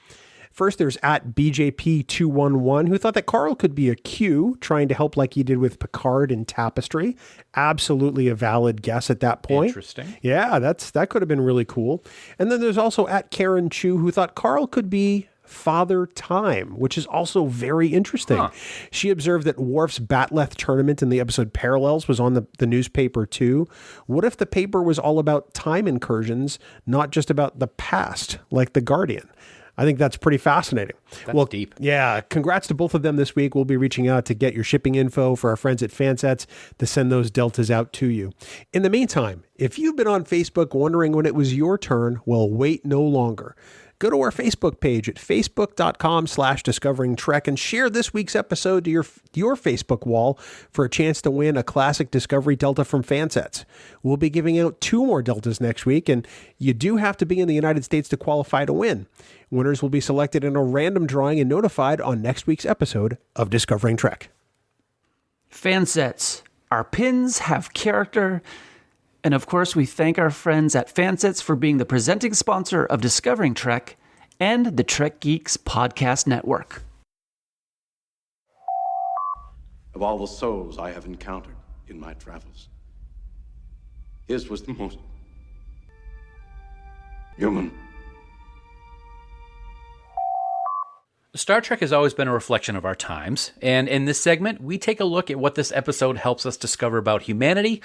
First, there's at BJP211, who thought that Carl could be a Q, trying to help like he did with Picard and Tapestry. Absolutely a valid guess at that point. Interesting. Yeah, that could have been really cool. And then there's also at Karen Chu, who thought Carl could be Father Time, which is also very interesting. Huh. She observed that Worf's Batleth tournament in the episode Parallels was on the newspaper too. What if the paper was all about time incursions, not just about the past, like The Guardian? I think that's pretty fascinating. That's deep. Yeah, congrats to both of them this week. We'll be reaching out to get your shipping info for our friends at Fansets to send those deltas out to you. In the meantime, if you've been on Facebook wondering when it was your turn, well, wait no longer. Go to our Facebook page at facebook.com/Discovering Trek and share this week's episode to your Facebook wall for a chance to win a classic Discovery Delta from Fansets. We'll be giving out 2 more Deltas next week, and you do have to be in the United States to qualify to win. Winners will be selected in a random drawing and notified on next week's episode of Discovering Trek. Fansets. Our pins have character. And of course, we thank our friends at Fansets for being the presenting sponsor of Discovering Trek and the Trek Geeks Podcast Network. Of all the souls I have encountered in my travels, his was the most human. Star Trek has always been a reflection of our times, and in this segment, we take a look at what this episode helps us discover about humanity,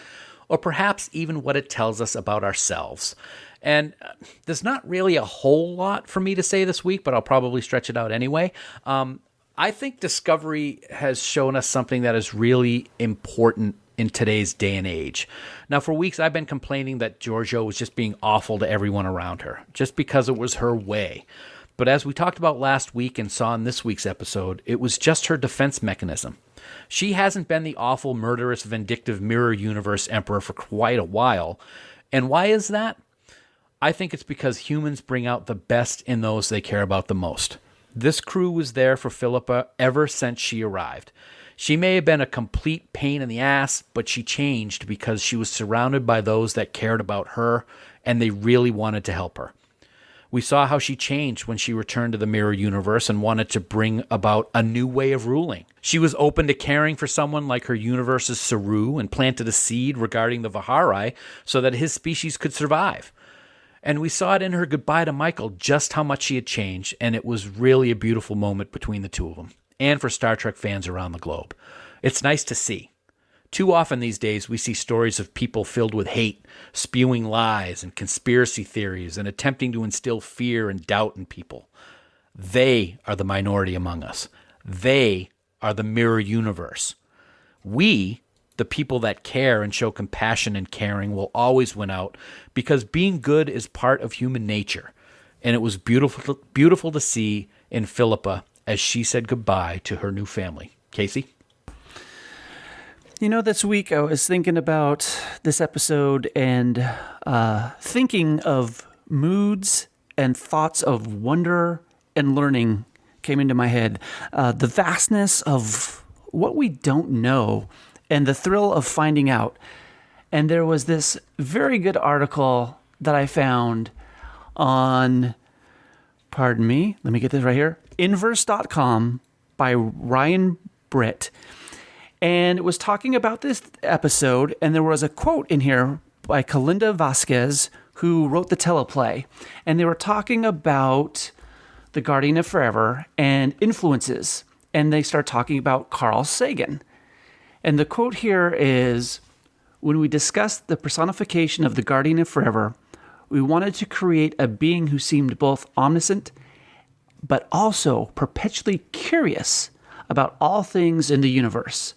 or perhaps even what it tells us about ourselves. And there's not really a whole lot for me to say this week, but I'll probably stretch it out anyway. I think Discovery has shown us something that is really important in today's day and age. Now, for weeks, I've been complaining that Georgiou was just being awful to everyone around her, just because it was her way. But as we talked about last week and saw in this week's episode, it was just her defense mechanism. She hasn't been the awful, murderous, vindictive Mirror Universe Emperor for quite a while. And why is that? I think it's because humans bring out the best in those they care about the most. This crew was there for Phillipa ever since she arrived. She may have been a complete pain in the ass, but she changed because she was surrounded by those that cared about her, and they really wanted to help her. We saw how she changed when she returned to the Mirror Universe and wanted to bring about a new way of ruling. She was open to caring for someone like her universe's Saru and planted a seed regarding the Vihari so that his species could survive. And we saw it in her goodbye to Michael just how much she had changed, and it was really a beautiful moment between the two of them, and for Star Trek fans around the globe. It's nice to see. Too often these days, we see stories of people filled with hate, spewing lies and conspiracy theories, and attempting to instill fear and doubt in people. They are the minority among us. They are the Mirror Universe. We, the people that care and show compassion and caring, will always win out because being good is part of human nature. And it was beautiful to see in Phillipa as she said goodbye to her new family. Kasey? You know, this week I was thinking about this episode and thinking of moods and thoughts of wonder and learning came into my head. The vastness of what we don't know and the thrill of finding out. And there was this very good article that I found on, pardon me, let me get this right here, inverse.com by Ryan Britt. And it was talking about this episode, and there was a quote in here by Kalinda Vasquez, who wrote the teleplay. And they were talking about the Guardian of Forever and influences. And they start talking about Carl Sagan. And the quote here is, when we discussed the personification of the Guardian of Forever, we wanted to create a being who seemed both omniscient, but also perpetually curious about all things in the universe.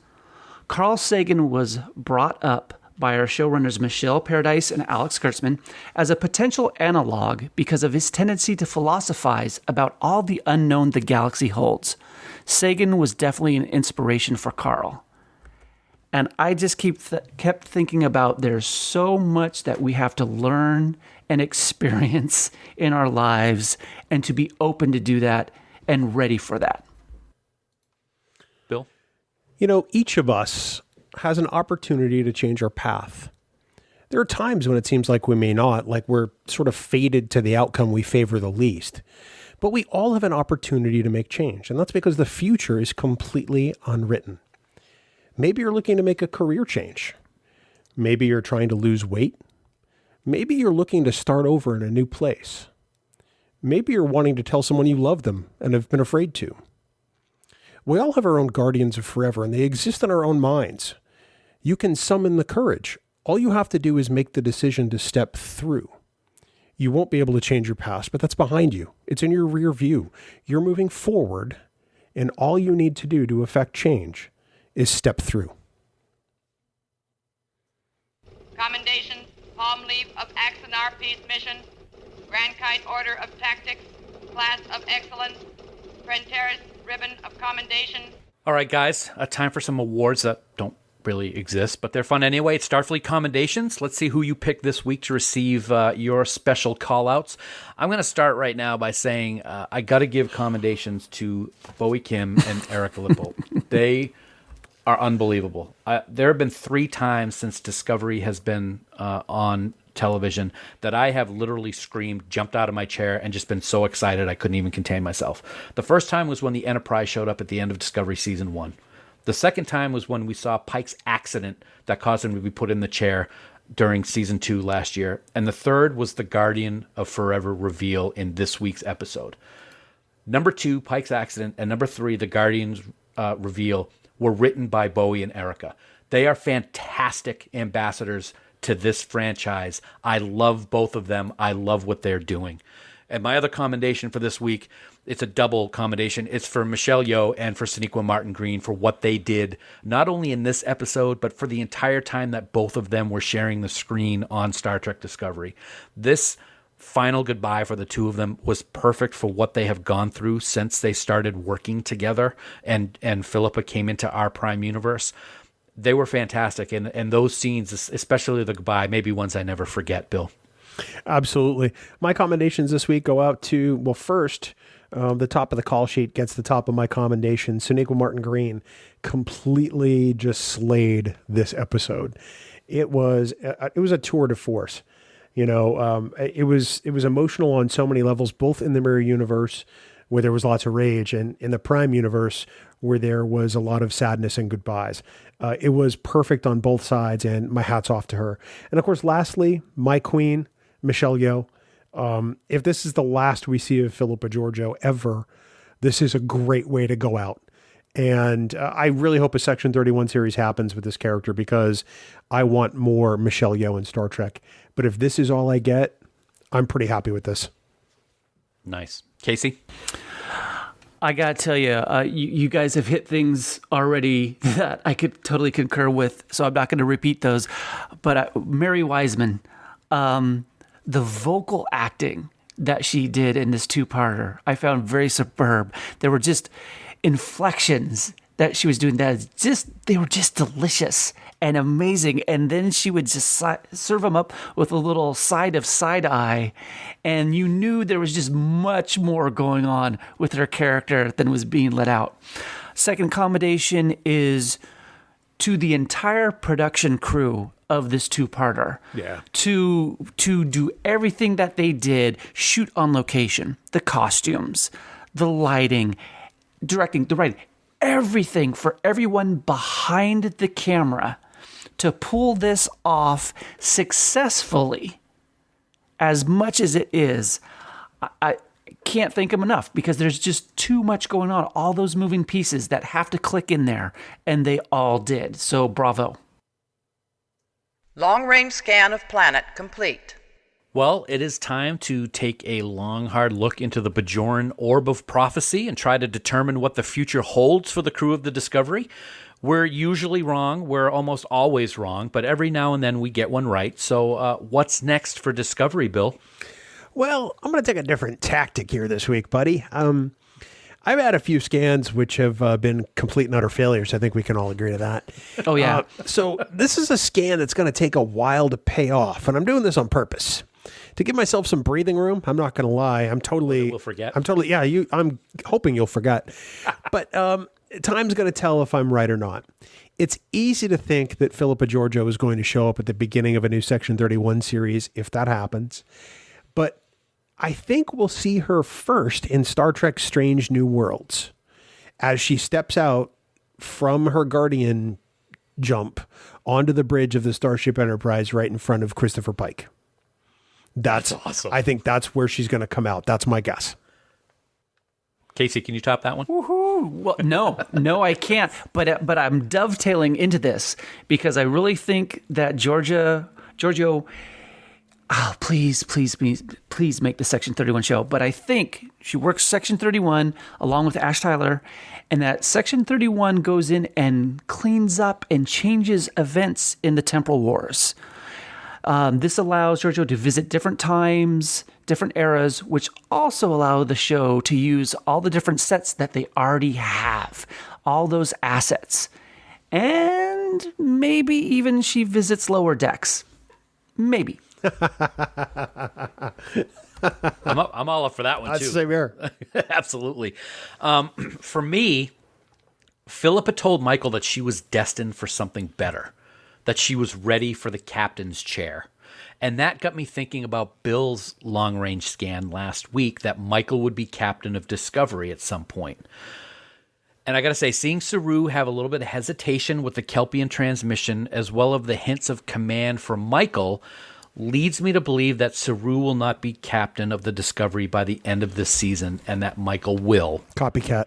Carl Sagan was brought up by our showrunners Michelle Paradise and Alex Kurtzman as a potential analog because of his tendency to philosophize about all the unknown the galaxy holds. Sagan was definitely an inspiration for Carl. And I just kept thinking about there's so much that we have to learn and experience in our lives, and to be open to do that and ready for that. Bill? You know, each of us has an opportunity to change our path. There are times when it seems like we may not, like we're sort of fated to the outcome we favor the least. But we all have an opportunity to make change, and that's because the future is completely unwritten. Maybe you're looking to make a career change. Maybe you're trying to lose weight. Maybe you're looking to start over in a new place. Maybe you're wanting to tell someone you love them and have been afraid to. We all have our own guardians of forever, and they exist in our own minds. You can summon the courage. All you have to do is make the decision to step through. You won't be able to change your past, but that's behind you. It's in your rear view. You're moving forward, and all you need to do to affect change is step through. Commendations, palm leaf of Axonar Peace Mission, Grand Kite Order of Tactics, Class of Excellence, Traitorous Ribbon of Commendation. All right, guys, time for some awards that don't really exist, but they're fun anyway. It's Starfleet Commendations. Let's see who you picked this week to receive your special call-outs. I'm going to start right now by saying I got to give commendations to Bowie Kim and Erica Lipple. They are unbelievable. There have been 3 times since Discovery has been on television that I have literally screamed, jumped out of my chair, and just been so excited I couldn't even contain myself. The first time was when the Enterprise showed up at the end of Discovery Season 1. The second time was when we saw Pike's accident that caused him to be put in the chair during Season 2 last year. And the third was the Guardian of Forever reveal in this week's episode. Number 2, Pike's accident, and number 3, the Guardian's reveal were written by Bowie and Erica. They are fantastic ambassadors to this franchise. I love both of them. I love what they're doing. And my other commendation for this week, it's a double commendation. It's for Michelle Yeoh and for Sonequa Martin Green for what they did, not only in this episode, but for the entire time that both of them were sharing the screen on Star Trek Discovery. This final goodbye for the two of them was perfect for what they have gone through since they started working together and Phillipa came into our Prime universe. They were fantastic, and those scenes, especially the goodbye, may be ones I never forget, Bill. Absolutely. My commendations this week go out to, well, first, the top of the call sheet gets the top of my commendation. Sonequa Martin Green completely just slayed this episode. It was a tour de force. You know, it was emotional on so many levels, both in the Mirror Universe, where there was lots of rage, and in the Prime Universe, where there was a lot of sadness and goodbyes. It was perfect on both sides, and my hat's off to her. And of course, lastly, my queen, Michelle Yeoh. If this is the last we see of Phillipa Georgiou ever, this is a great way to go out. And I really hope a Section 31 series happens with this character, because I want more Michelle Yeoh in Star Trek. But if this is all I get, I'm pretty happy with this. Nice. Kasey? I got to tell you, you guys have hit things already that I could totally concur with, so I'm not going to repeat those. But Mary Wiseman, the vocal acting that she did in this two-parter, I found very superb. There were just inflections that she was doing they were just delicious and amazing. And then she would just serve them up with a little side of side eye, and you knew there was just much more going on with her character than was being let out. Second commendation is to the entire production crew of this two-parter. Yeah. To do everything that they did, shoot on location, the costumes, the lighting, directing, the writing, everything for everyone behind the camera to pull this off successfully, as much as it is. I can't thank them enough, because there's just too much going on. All those moving pieces that have to click in there, and they all did. So bravo. Long-range scan of planet complete. Well, it is time to take a long, hard look into the Bajoran orb of prophecy and try to determine what the future holds for the crew of the Discovery. We're usually wrong. We're almost always wrong, but every now and then we get one right. So what's next for Discovery, Bill? Well, I'm going to take a different tactic here this week, buddy. I've had a few scans which have been complete and utter failures. I think we can all agree to that. Oh, yeah. So this is a scan that's going to take a while to pay off, and I'm doing this on purpose. To give myself some breathing room. I'm not going to lie. I'm hoping you'll forget. But time's going to tell if I'm right or not. It's easy to think that Phillipa Georgiou is going to show up at the beginning of a new Section 31 series, if that happens. But I think we'll see her first in Star Trek Strange New Worlds, as she steps out from her Guardian jump onto the bridge of the Starship Enterprise right in front of Christopher Pike. That's awesome. I think that's where she's going to come out. That's my guess. Kasey, can you top that one? Woohoo! Well, no, I can't. But I'm dovetailing into this, because I really think that Georgiou. Oh, please please make the Section 31 show. But I think she works Section 31 along with Ash Tyler, and that Section 31 goes in and cleans up and changes events in the Temporal Wars. This allows Georgiou to visit different times, different eras, which also allow the show to use all the different sets that they already have, all those assets. And maybe even she visits lower decks. Maybe. I'm all up for that one, too. That's the same here. Absolutely. For me, Phillipa told Michael that she was destined for something better, that she was ready for the captain's chair. And that got me thinking about Bill's long-range scan last week that Michael would be captain of Discovery at some point. And I got to say, seeing Saru have a little bit of hesitation with the Kelpian transmission, as well as the hints of command from Michael, leads me to believe that Saru will not be captain of the Discovery by the end of this season, and that Michael will. Copycat.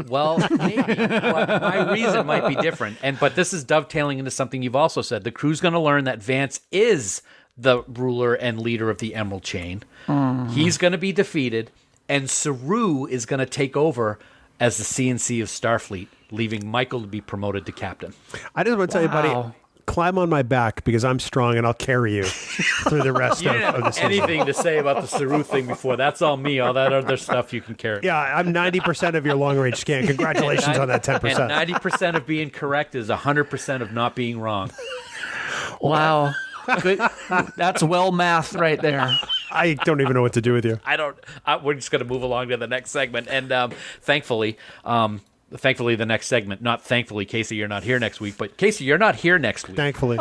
Well, maybe, but my reason might be different. But this is dovetailing into something you've also said. The crew's going to learn that Vance is the ruler and leader of the Emerald Chain. He's going to be defeated, and Saru is going to take over as the CNC of Starfleet, leaving Michael to be promoted to captain. I just want to tell you, buddy, climb on my back because I'm strong and I'll carry you through the rest You didn't of the have season. anything to say about the Saru thing before. That's all me. All that other stuff you can carry. Yeah, I'm 90% of your long-range scan. Congratulations on that 10%. And 90% of being correct is 100% of not being wrong. Wow. Good. That's well math right there. I don't even know what to do with you. We're just going to move along to the next segment. And thankfully, the next segment, not thankfully, Kasey, you're not here next week, but Kasey, you're not here next week. Thankfully.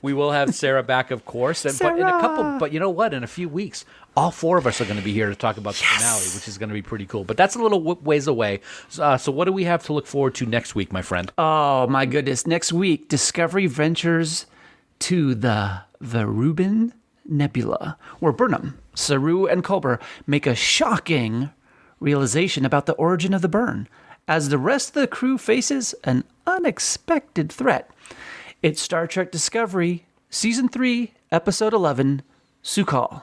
We will have Sarah back, of course. But you know what? In a few weeks, all four of us are going to be here to talk about the finale, which is going to be pretty cool. But that's a little ways away. So what do we have to look forward to next week, my friend? Oh, my goodness. Next week, Discovery ventures to the Rubin Nebula, where Burnham, Saru, and Culber make a shocking realization about the origin of the burn, as the rest of the crew faces an unexpected threat. It's Star Trek Discovery, Season 3, Episode 11, Su'Kal.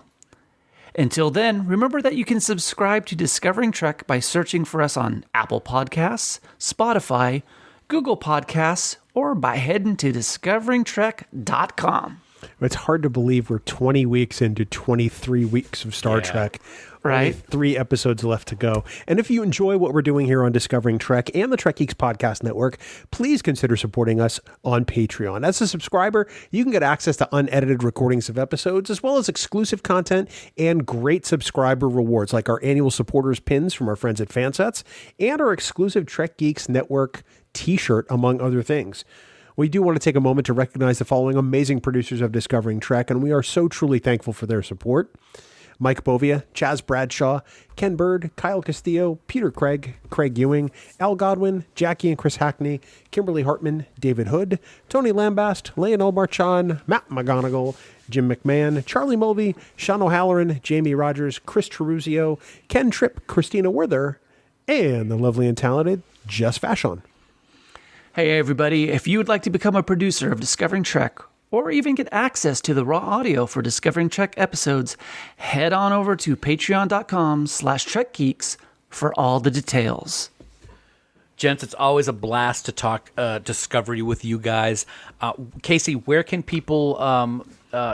Until then, remember that you can subscribe to Discovering Trek by searching for us on Apple Podcasts, Spotify, Google Podcasts, or by heading to discoveringtrek.com. It's hard to believe we're 20 weeks into 23 weeks of Star Trek. Right. Only 3 episodes left to go. And if you enjoy what we're doing here on Discovering Trek and the Trek Geeks Podcast Network, please consider supporting us on Patreon. As a subscriber, you can get access to unedited recordings of episodes, as well as exclusive content and great subscriber rewards, like our annual supporters pins from our friends at Fansets and our exclusive Trek Geeks Network t-shirt, among other things. We do want to take a moment to recognize the following amazing producers of Discovering Trek, and we are so truly thankful for their support. Mike Bovia, Chaz Bradshaw, Ken Bird, Kyle Castillo, Peter Craig, Craig Ewing, Al Godwin, Jackie and Chris Hackney, Kimberly Hartman, David Hood, Tony Lambast, Leonel Marchand, Matt McGonigal, Jim McMahon, Charlie Mulvey, Sean O'Halloran, Jamie Rogers, Chris Teruzio, Ken Tripp, Christina Werther, and the lovely and talented Jess Vashon. Hey, everybody, if you would like to become a producer of Discovering Trek, or even get access to the raw audio for Discovering Trek episodes, head on over to patreon.com/trekgeeks for all the details. Gents, it's always a blast to talk Discovery with you guys. Kasey, where can people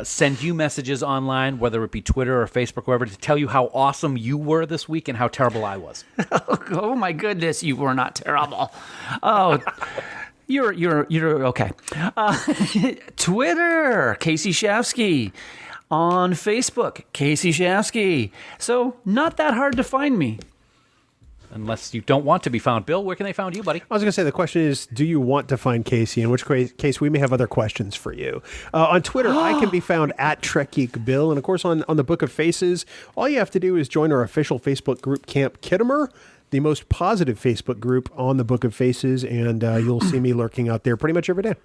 send you messages online, whether it be Twitter or Facebook, wherever, to tell you how awesome you were this week and how terrible I was? Oh my goodness, you were not terrible. Oh, you're okay. Twitter, Kasey Shafsky. On Facebook, Kasey Shafsky. So not that hard to find me. Unless you don't want to be found. Bill, where can they find you, buddy? I was going to say, the question is, do you want to find Kasey? In which case, we may have other questions for you. On Twitter, I can be found at TrekGeekBill. And of course, on the Book of Faces, all you have to do is join our official Facebook group, Camp Kittimer, the most positive Facebook group on the Book of Faces. And you'll see me lurking out there pretty much every day.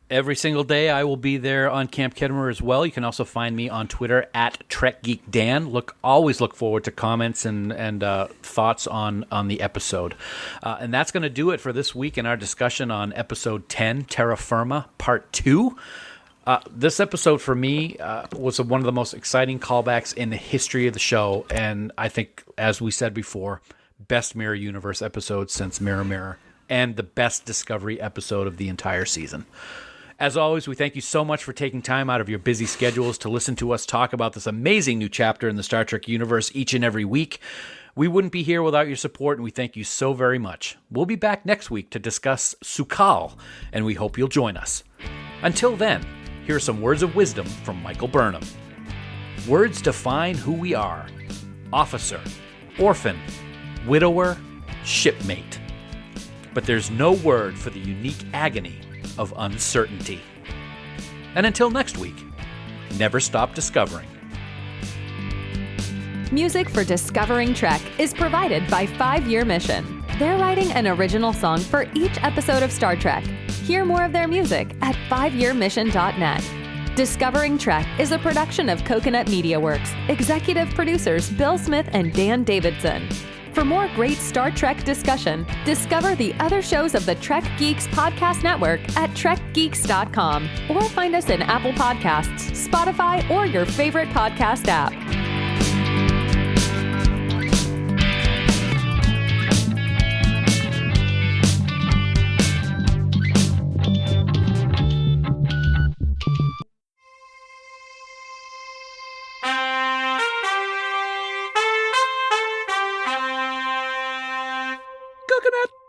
Every single day, I will be there on Camp Kittimer as well. You can also find me on Twitter at TrekGeekDan. Always look forward to comments and thoughts on the episode. And that's going to do it for this week in our discussion on Episode 10, Terra Firma, Part 2. This episode for me was one of the most exciting callbacks in the history of the show, and I think, as we said before, best Mirror Universe episode since Mirror Mirror, and the best Discovery episode of the entire season. As always, we thank you so much for taking time out of your busy schedules to listen to us talk about this amazing new chapter in the Star Trek universe each and every week. We wouldn't be here without your support, and we thank you so very much. We'll be back next week to discuss Su'Kal, and we hope you'll join us. Until then, here are some words of wisdom from Michael Burnham. Words define who we are: officer, orphan, widower, shipmate. But there's no word for the unique agony of uncertainty. And until next week, never stop discovering. Music for Discovering Trek is provided by 5 Year Mission. They're writing an original song for each episode of Star Trek. Hear more of their music at 5yearmission.net. Discovering Trek is a production of Coconut Media Works. Executive producers Bill Smith and Dan Davidson. For more great Star Trek discussion, discover the other shows of the Trek Geeks Podcast Network at trekgeeks.com, or find us in Apple Podcasts, Spotify, or your favorite podcast app. Coconut!